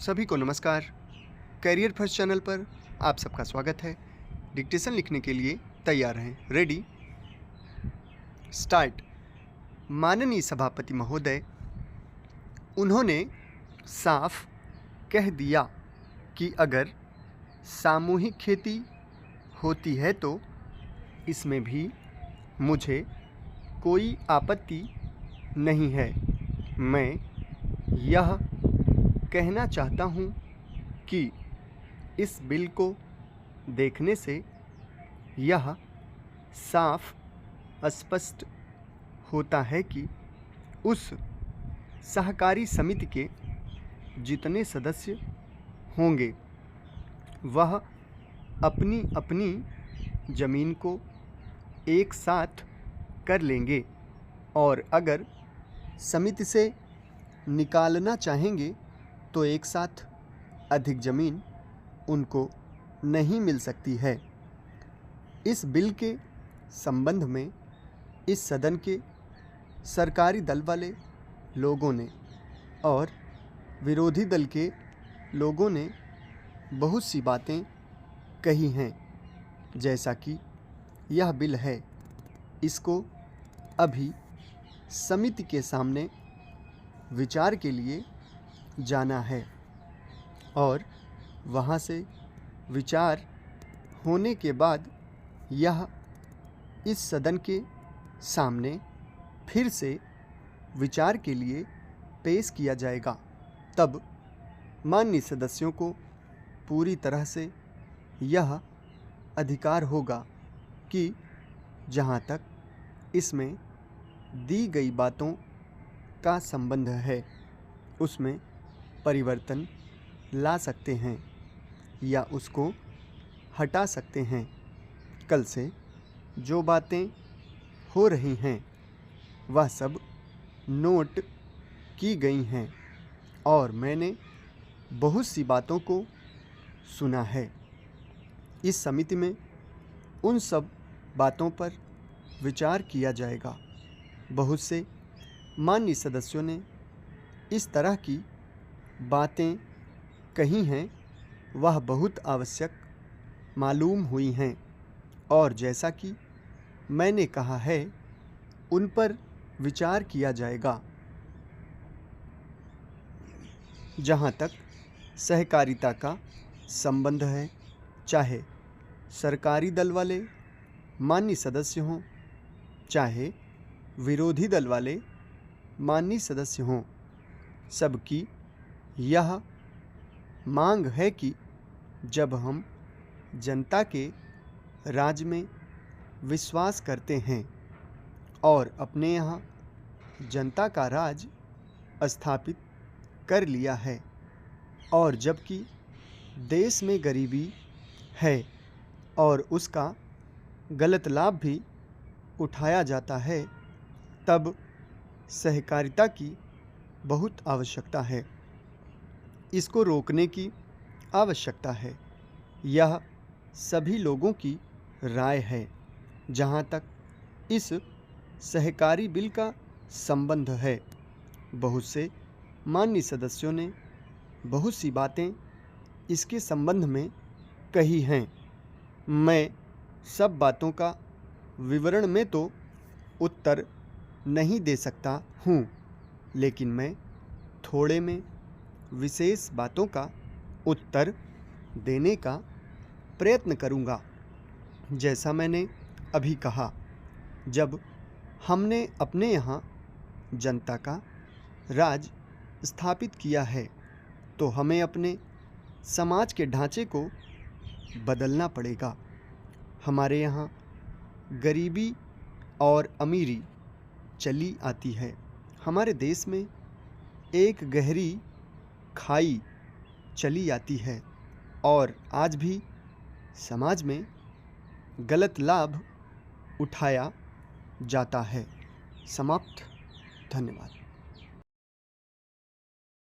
सभी को नमस्कार। करियर फर्स्ट चैनल पर आप सबका स्वागत है। डिक्टेशन लिखने के लिए तैयार हैं। Ready start. माननीय सभापति महोदय, उन्होंने साफ कह दिया कि अगर सामूहिक खेती होती है तो इसमें भी मुझे कोई आपत्ति नहीं है। मैं यह कहना चाहता हूँ कि इस बिल को देखने से यह साफ स्पष्ट होता है कि उस सहकारी समिति के जितने सदस्य होंगे वह अपनी अपनी ज़मीन को एक साथ कर लेंगे और अगर समिति से निकालना चाहेंगे तो एक साथ अधिक ज़मीन उनको नहीं मिल सकती है। इस बिल के संबंध में इस सदन के सरकारी दल वाले लोगों ने और विरोधी दल के लोगों ने बहुत सी बातें कही हैं। जैसा कि यह बिल है, इसको अभी समिति के सामने विचार के लिए जाना है और वहाँ से विचार होने के बाद यह इस सदन के सामने फिर से विचार के लिए पेश किया जाएगा। तब माननीय सदस्यों को पूरी तरह से यह अधिकार होगा कि जहाँ तक इसमें दी गई बातों का संबंध है उसमें परिवर्तन ला सकते हैं या उसको हटा सकते हैं। कल से जो बातें हो रही हैं वह सब नोट की गई हैं और मैंने बहुत सी बातों को सुना है। इस समिति में उन सब बातों पर विचार किया जाएगा। बहुत से माननीय सदस्यों ने इस तरह की बातें कही हैं, वह बहुत आवश्यक मालूम हुई हैं और जैसा कि मैंने कहा है उन पर विचार किया जाएगा। जहाँ तक सहकारिता का संबंध है, चाहे सरकारी दल वाले माननीय सदस्य हों, चाहे विरोधी दल वाले माननीय सदस्य हों, सबकी यह मांग है कि जब हम जनता के राज में विश्वास करते हैं और अपने यहाँ जनता का राज स्थापित कर लिया है और जबकि देश में गरीबी है और उसका गलत लाभ भी उठाया जाता है, तब सहकारिता की बहुत आवश्यकता है। इसको रोकने की आवश्यकता है। यह सभी लोगों की राय है। जहाँ तक इस सहकारी बिल का संबंध है, बहुत से माननीय सदस्यों ने बहुत सी बातें इसके संबंध में कही हैं। मैं सब बातों का विवरण में तो उत्तर नहीं दे सकता हूँ, लेकिन मैं थोड़े में विशेष बातों का उत्तर देने का प्रयत्न करूँगा। जैसा मैंने अभी कहा, जब हमने अपने यहाँ जनता का राज स्थापित किया है तो हमें अपने समाज के ढांचे को बदलना पड़ेगा। हमारे यहाँ गरीबी और अमीरी चली आती है। हमारे देश में एक गहरी खाई चली आती है और आज भी समाज में गलत लाभ उठाया जाता है। समाप्त। धन्यवाद।